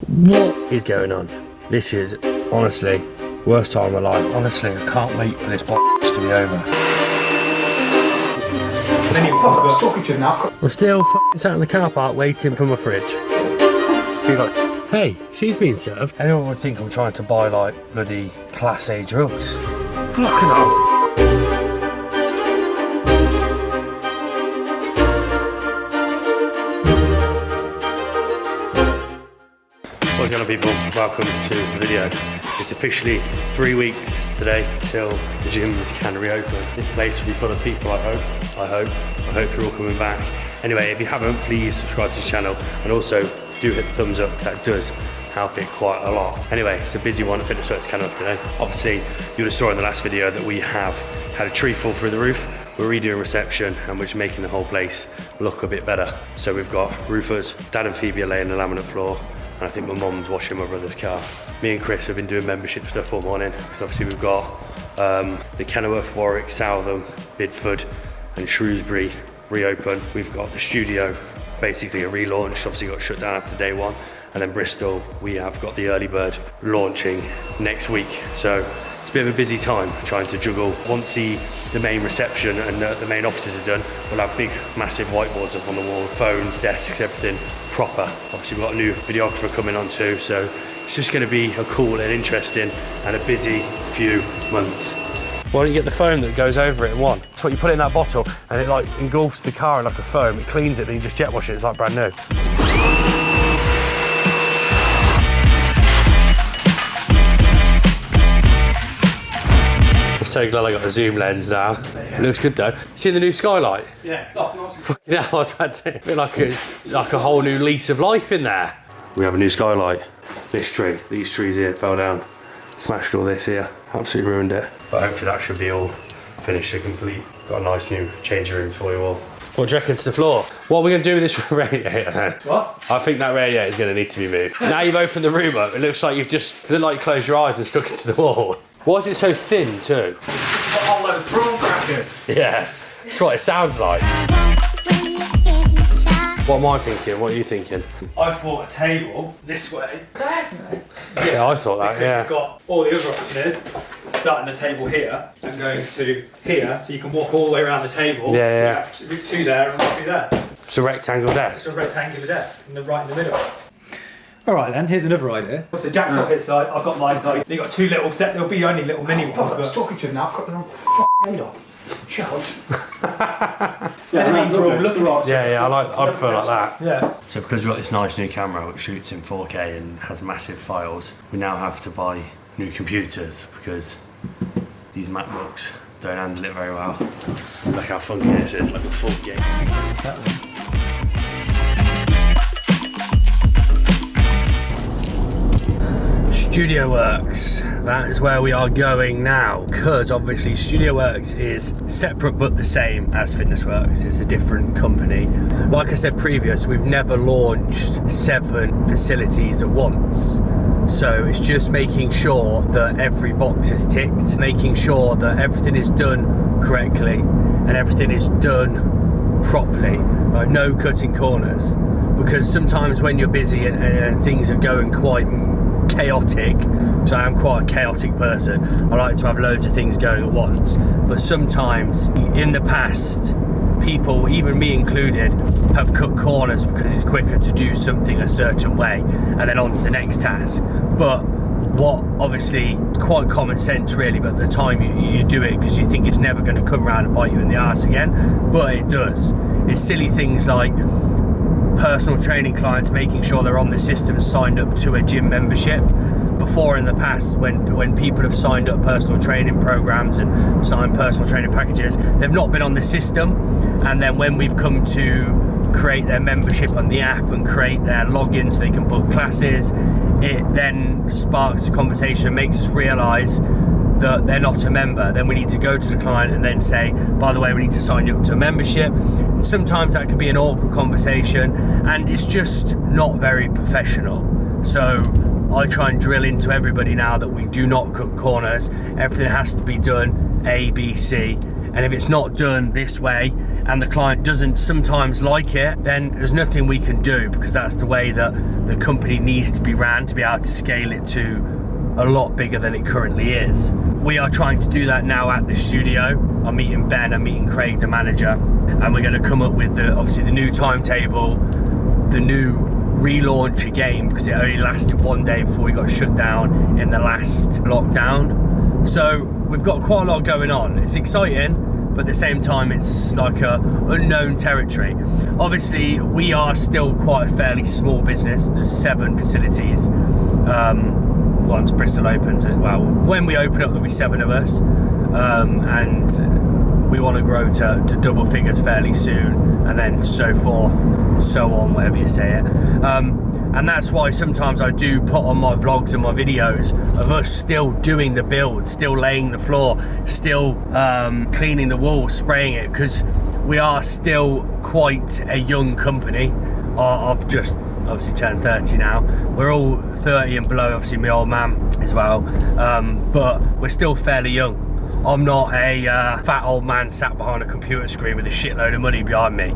What is going on? This is honestly worst time of my life. Honestly, I can't wait for this to be over. I'm still sat in the car park waiting for my fridge. Be like, hey, she's been served. Anyone would think I'm trying to buy like bloody Class A drugs. Fucking hell. What's going on, people? Welcome to the video. It's officially 3 weeks today till the gyms can reopen. This place will be full of people, I hope you're all coming back. Anyway, if you haven't, please subscribe to the channel and also do hit the thumbs up, because that does help it quite a lot. Anyway, it's a busy one at Fitness Works Canada today. Obviously, you would have saw in the last video that we have had a tree fall through the roof. We're redoing reception and we're just making the whole place look a bit better. So we've got roofers, Dad and Phoebe are laying the laminate floor, and I think my mum's washing my brother's car. Me and Chris have been doing membership stuff all morning, because obviously we've got the Kenilworth, Warwick, Southam, Bidford and Shrewsbury reopen. We've got the studio, basically a relaunch, obviously got shut down after day one. And then Bristol, we have got the early bird launching next week. So it's a bit of a busy time trying to juggle. Once the main reception and the main offices are done, we'll have big, massive whiteboards up on the wall, phones, desks, everything proper. Obviously we've got a new videographer coming on too, so it's just gonna be a cool and interesting and a busy few months. Why don't you get the foam that goes over it in one? It's what you put in that bottle and it like engulfs the car in like a foam, it cleans it, then you just jet wash it, it's like brand new. I'm so glad I got a zoom lens now. It looks good though. See the new skylight? Yeah. Fucking hell, I was about to say, I feel like it's like a whole new lease of life in there. We have a new skylight. This tree, these trees here fell down. Smashed all this here, absolutely ruined it. But hopefully that should be all finished and complete. Got a nice new changing rooms for you all. What do you reckon to the floor? What are we going to do with this radiator then? What? I think that radiator is going to need to be moved. Now you've opened the room up, it looks like you've just closed your eyes and stuck it to the wall. Why is it so thin too? Got all those prawn crackers. Yeah, that's what it sounds like. What am I thinking? What are you thinking? I thought a table this way. Yeah, I thought that, because yeah. you've got all the other options, starting the table here and going to here, so you can walk all the way around the table. Yeah. Two there and two there. It's a rectangle desk. It's a rectangular desk, and right in the middle. Alright then, here's another idea. So Jack's got his side, I've got my side. You've got two little set, there'll be only little mini ones. I was talking to him now, I've cut them head off. Shut. Yeah, I'd prefer like that. Yeah. So because we've got this nice new camera which shoots in 4K and has massive files, we now have to buy new computers because these MacBooks don't handle it very well. Look how funky this is, like a full game. Studio Works, that is where we are going now, because obviously Studio Works is separate but the same as Fitness Works. It's a different company. Like I said previous, we've never launched 7 facilities at once. So it's just making sure that every box is ticked, making sure that everything is done correctly and everything is done properly, like no cutting corners. Because sometimes when you're busy and things are going quite chaotic, so I am quite a chaotic person, I like to have loads of things going at once, but sometimes in the past people, even me included, have cut corners because it's quicker to do something a certain way and then on to the next task. But what obviously it's quite common sense really, but at the time you do it because you think it's never going to come around and bite you in the arse again, but it does. It's silly things like personal training clients making sure they're on the system signed up to a gym membership. Before in the past, when people have signed up personal training programs and signed personal training packages, they've not been on the system, and then when we've come to create their membership on the app and create their login so they can book classes, it then sparks a conversation and makes us realise that they're not a member. Then we need to go to the client and then say, by the way, we need to sign you up to a membership. Sometimes that can be an awkward conversation and it's just not very professional. So I try and drill into everybody now that we do not cut corners. Everything has to be done A, B, C. And if it's not done this way and the client doesn't sometimes like it, then there's nothing we can do, because that's the way that the company needs to be ran to be able to scale it to a lot bigger than it currently is. We are trying to do that now at the studio. I'm meeting Ben, I'm meeting Craig, the manager, and we're going to come up with obviously the new timetable, the new relaunch again, because it only lasted 1 day before we got shut down in the last lockdown. So we've got quite a lot going on. It's exciting, but at the same time it's like a unknown territory. Obviously we are still quite a fairly small business. There's 7 facilities. Once Bristol opens, well, when we open up there'll be 7 of us, and we want to grow to double figures fairly soon, and then so forth and so on, whatever you say it. And that's why sometimes I do put on my vlogs and my videos of us still doing the build, still laying the floor, still cleaning the wall, spraying it, because we are still quite a young company. I've just obviously turned 30 now. We're all 30 and below, obviously my old man as well, but we're still fairly young. I'm not a fat old man sat behind a computer screen with a shitload of money behind me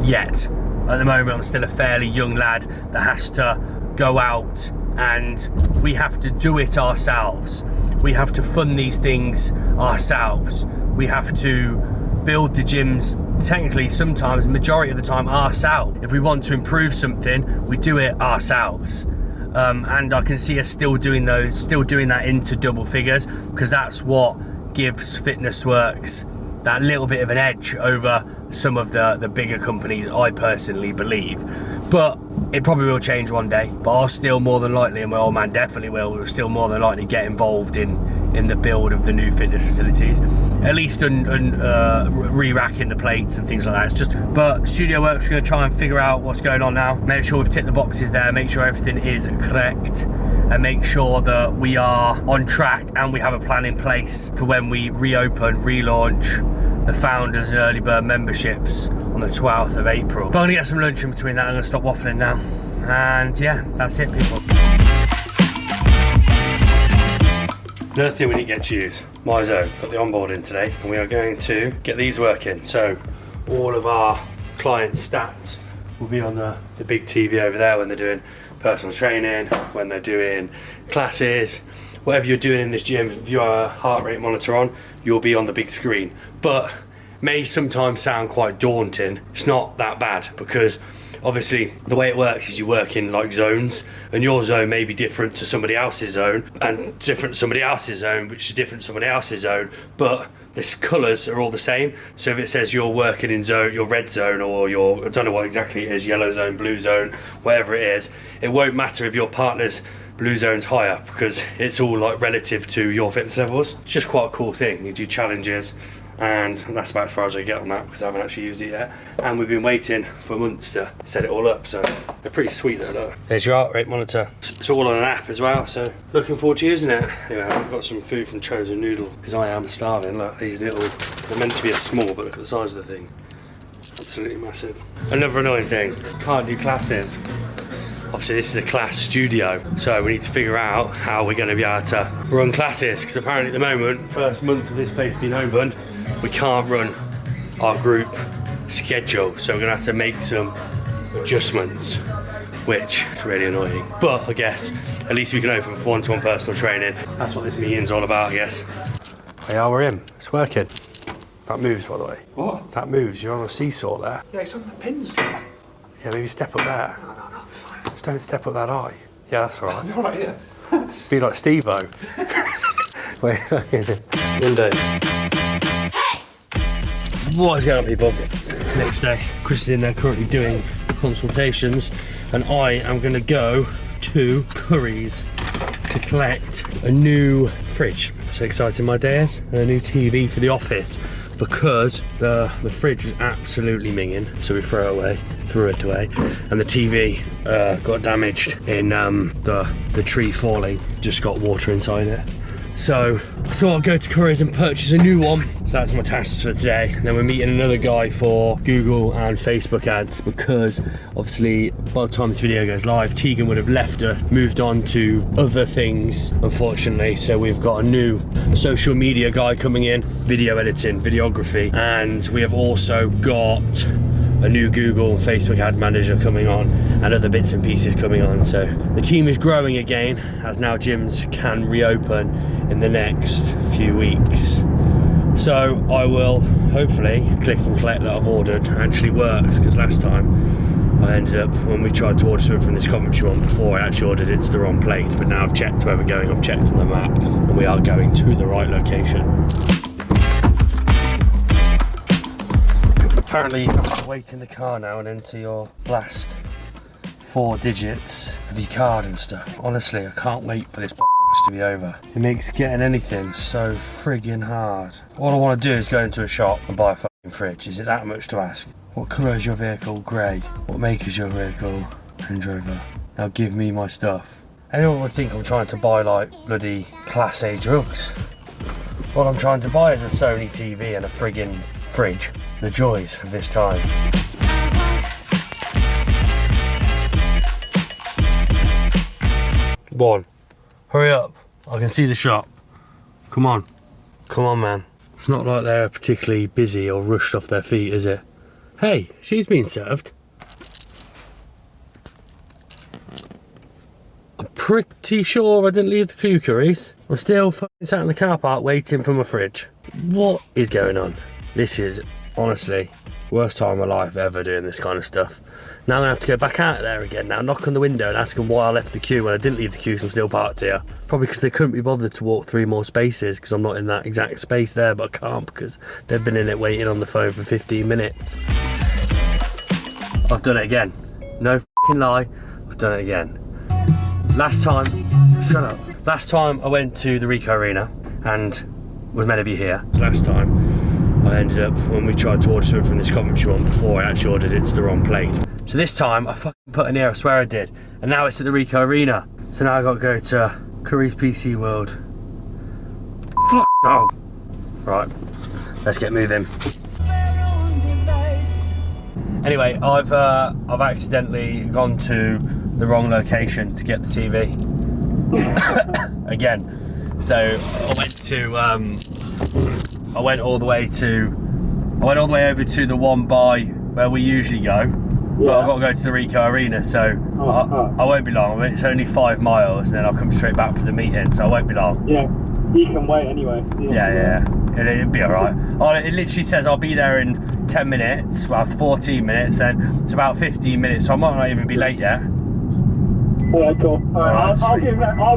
yet. At the moment I'm still a fairly young lad that has to go out, and we have to do it ourselves. We have to fund these things ourselves. We have to build the gyms, technically sometimes, majority of the time, ourselves. If we want to improve something, we do it ourselves. And I can see us still doing that into double figures, because that's what gives Fitnessworks that little bit of an edge over some of the bigger companies, I personally believe. But it probably will change one day, but I'll still more than likely, and my old man definitely will still more than likely get involved in the build of the new fitness facilities, at least re-racking the plates and things like that. It's just, but Studio Works, we're going to try and figure out what's going on now, make sure we've ticked the boxes there, make sure everything is correct, and make sure that we are on track and we have a plan in place for when we reopen, relaunch the founders and early bird memberships on the 12th of April. But I'm gonna get some lunch in between that. I'm gonna stop waffling now, and yeah, that's it, people. Another thing we didn't get to use, MyZone. Got the onboarding today, and we are going to get these working. So all of our clients' stats will be on the big TV over there when they're doing personal training, when they're doing classes, whatever you're doing in this gym. If you have a heart rate monitor on, you'll be on the big screen. But may sometimes sound quite daunting. It's not that bad, because obviously the way it works is you work in like zones, and your zone may be different to somebody else's zone, and different to somebody else's zone, which is different to somebody else's zone, but the colours are all the same. So if it says you're working in your red zone, or I don't know what exactly it is, yellow zone, blue zone, whatever it is, it won't matter if your partner's blue zone's higher, because it's all like relative to your fitness levels. It's just quite a cool thing. You do challenges, and that's about as far as I get on that, because I haven't actually used it yet. And we've been waiting for months to set it all up, so they're pretty sweet though. Look, there's your heart rate monitor. It's all on an app as well, so looking forward to using it. Anyway, I've got some food from Chosen Noodle, because I am starving. Look, these little, they're meant to be a small, but look at the size of the thing. Absolutely massive. Another annoying thing, can't do classes. Obviously this is a class studio, so we need to figure out how we're going to be able to run classes, because apparently at the moment, first month of this place being opened, we can't run our group schedule, so we're going to have to make some adjustments, which is really annoying. But I guess at least we can open for one-to-one personal training. That's what this meeting's all about, I guess. Hey, we're in. It's working. That moves, by the way. What? That moves. You're on a seesaw there. Yeah, it's on the pins. Yeah, maybe step up there. No, fine. Just don't step up that high. Yeah, that's all right. You're right here. Be like Steve-O. Wait, window. What is going on, people? Next day, Chris is in there currently doing consultations, and I am going to go to Curry's to collect a new fridge. So exciting my day is, and a new TV for the office, because the fridge was absolutely minging, so we threw it away, and the TV got damaged in the tree falling, just got water inside it. So I thought I'd go to Curry's and purchase a new one. So that's my tasks for today. And then we're meeting another guy for Google and Facebook ads, because obviously by the time this video goes live, Tegan would have left her, moved on to other things, unfortunately. So we've got a new social media guy coming in, video editing, videography, and we have also got a new Google and Facebook ad manager coming on, and other bits and pieces coming on. So the team is growing again, as now gyms can reopen in the next few weeks. So I will hopefully click and collect that I've ordered actually works, because last time I ended up, when we tried to order something from this Coventry one before, I actually ordered it to the wrong place. But now I've checked where we're going, I've checked on the map, and we are going to the right location. Apparently you have to wait in the car now and enter your last 4 digits of your card and stuff. Honestly, I can't wait for this to be over. It makes getting anything so friggin' hard. All I want to do is go into a shop and buy a fucking fridge. Is it that much to ask? What colour is your vehicle? Grey. What make is your vehicle? Range Rover. Now give me my stuff. Anyone would think I'm trying to buy like bloody Class A drugs. What I'm trying to buy is a Sony TV and a friggin' fridge. The joys of this time. One. Hurry up. I can see the shop. Come on. Come on, man. It's not like they're particularly busy or rushed off their feet, is it? Hey, she's been served. I'm pretty sure I didn't leave the kookeries. I'm still fucking sat in the car park waiting for my fridge. What is going on? This is, honestly, worst time of my life ever doing this kind of stuff. Now I'm going to have to go back out there again now, knock on the window and ask them why I left the queue when I didn't leave the queue because I'm still parked here. Probably because they couldn't be bothered to walk 3 more spaces because I'm not in that exact space there, but I can't because they've been in it waiting on the phone for 15 minutes. I've done it again. No fucking lie, I've done it again. Last time, shut up. Last time I went to the Ricoh Arena and was meant to be here. Last time I ended up, when we tried to order something from this Coventry one before, I actually ordered it to the wrong place. So this time I fucking put in here, I swear I did. And now it's at the Ricoh Arena. So now I got to go to Curry's PC World. Fuck no. Right, let's get moving. Anyway, I've accidentally gone to the wrong location to get the TV. Again. So I went all the way over to the one by where we usually go. But I've got to go to the Ricoh Arena, so I won't be long. It's only 5 miles, and then I'll come straight back for the meeting, so I won't be long. Yeah, you can wait anyway. Yeah. It'll be alright. It literally says I'll be there in 10 minutes, well 14 minutes, then it's about 15 minutes, so I might not even be late yet. Alright, cool. Alright, I'll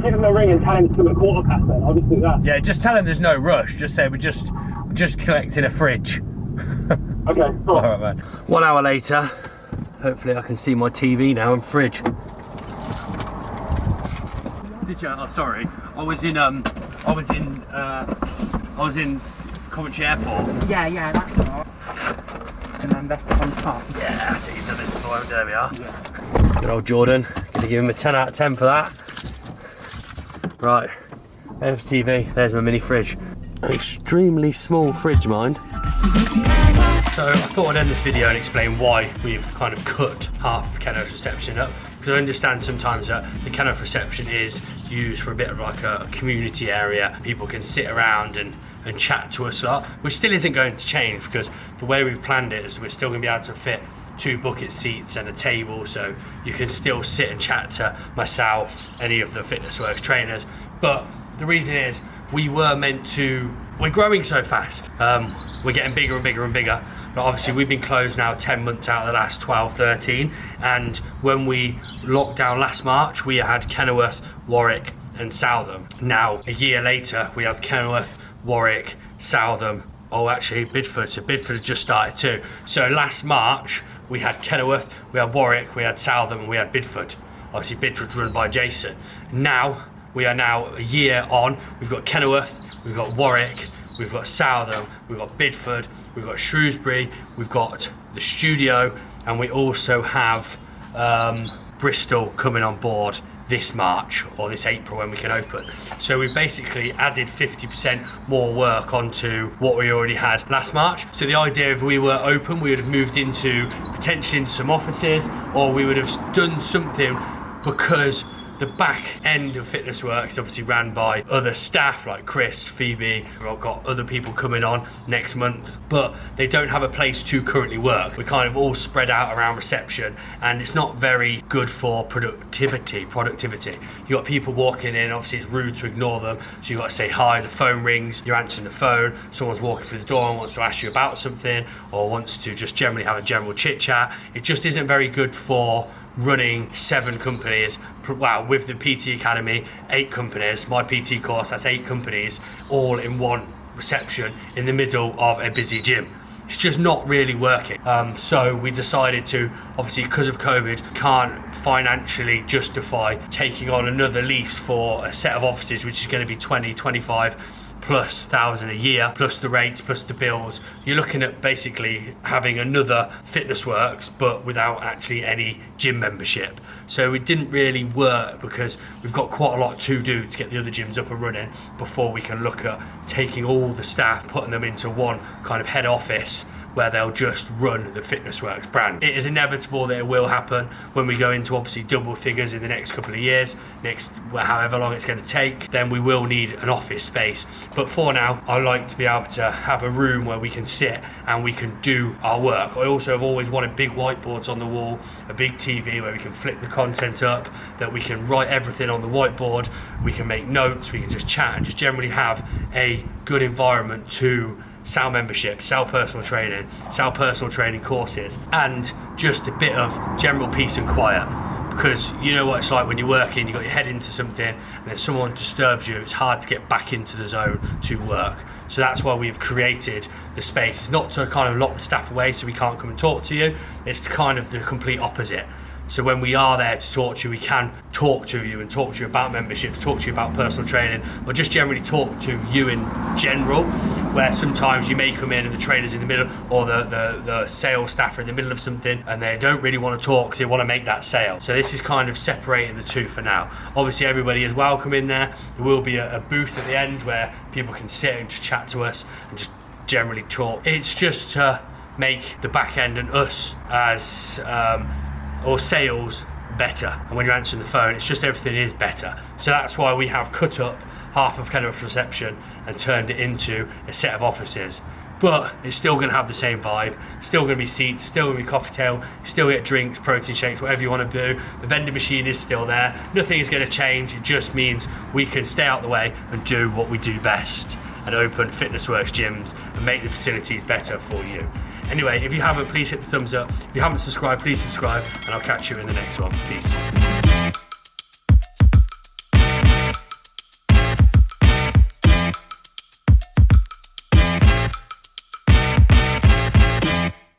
give him a ring and tell him to do a 1/4 then. I'll just do that. Yeah, just tell him there's no rush. Just say we're just collecting a fridge. Okay, cool. Alright, man. 1 hour later, hopefully I can see my TV now and fridge. Did you? Oh, sorry. I was in Coventry Airport. Yeah, that's alright. And then that's on top. Yeah, that's it. You've done this before. There we are. Yeah. Good old Jordan. Gonna give him a 10 out of 10 for that. Right. There's TV. There's my mini fridge. An extremely small fridge, mind. So I thought I'd end this video and explain why we've kind of cut half of Kenilworth reception up. Because I understand sometimes that the Kenilworth reception is used for a bit of like a community area. People can sit around and chat to us a lot, which still isn't going to change because the way we've planned it is we're still going to be able to fit 2 bucket seats and a table, so you can still sit and chat to myself, any of the Fitness Works trainers. But the reason is we're growing so fast. We're getting bigger and bigger and bigger. But obviously we've been closed now 10 months out of the last 12, 13. And when we locked down last March, we had Kenilworth, Warwick and Southam. Now, a year later, we have Kenilworth, Warwick, Southam. Oh, actually, Bidford. So Bidford had just started too. So last March, we had Kenilworth, we had Warwick, we had Southam, and we had Bidford. Obviously, Bidford's run by Jason. Now, we are now a year on. We've got Kenilworth, we've got Warwick, we've got Southam, we've got Bidford, we've got Shrewsbury, we've got the studio, and we also have Bristol coming on board this March or this April when we can open. So we've basically added 50% more work onto what we already had last March. So the idea, if we were open, we would have moved into potentially into some offices, or we would have done something, because the back end of Fitness Works obviously ran by other staff like Chris, Phoebe. We've got other people coming on next month, but they don't have a place to currently work. We're kind of all spread out around reception, and it's not very good for productivity. You've got people walking in, obviously it's rude to ignore them, so you've got to say hi, the phone rings, you're answering the phone, someone's walking through the door and wants to ask you about something, or wants to just generally have a general chit chat. It just isn't very good for running 7 companies. Wow, with the PT Academy, 8 companies, my PT course, that's 8 companies, all in one reception in the middle of a busy gym. It's just not really working. So we decided to, obviously because of COVID, can't financially justify taking on another lease for a set of offices, which is going to be 25 plus thousand a year, plus the rates, plus the bills. You're looking at basically having another Fitness Works, but without actually any gym membership. So it didn't really work, because we've got quite a lot to do to get the other gyms up and running before we can look at taking all the staff, putting them into one kind of head office where they'll just run the Fitness Works brand. It is inevitable that it will happen when we go into obviously double figures in the next couple of years, however long it's going to take, then we will need an office space. But for now, I like to be able to have a room where we can sit and we can do our work. I also have always wanted big whiteboards on the wall, a big TV where we can flip the content up, that we can write everything on the whiteboard, we can make notes, we can just chat and just generally have a good environment to sell membership, sell personal training courses, and just a bit of general peace and quiet. Because you know what it's like when you're working, you've got your head into something and then someone disturbs you, it's hard to get back into the zone to work. So that's why we've created the space. It's not to kind of lock the staff away so we can't come and talk to you, it's kind of the complete opposite. So when we are there to talk to you, we can talk to you and talk to you about memberships, talk to you about personal training, or just generally talk to you in general, where sometimes you may come in and the trainer's in the middle, or the sales staff are in the middle of something and they don't really want to talk because they want to make that sale. So this is kind of separating the two for now. Obviously everybody is welcome in there. There will be a booth at the end where people can sit and just chat to us and just generally talk. It's just to make the back end and us as or sales better, and when you're answering the phone, it's just everything is better. So that's why we have cut up half of Kenilworth reception and turned it into a set of offices. But it's still going to have the same vibe, still going to be seats, still going to be coffee table, still get drinks, protein shakes, whatever you want to do. The vending machine is still there, nothing is going to change. It just means we can stay out the way and do what we do best, and open Fitness Works gyms and make the facilities better for you. Anyway, if you haven't, please hit the thumbs up. If you haven't subscribed, please subscribe, and I'll catch you in the next one. Peace.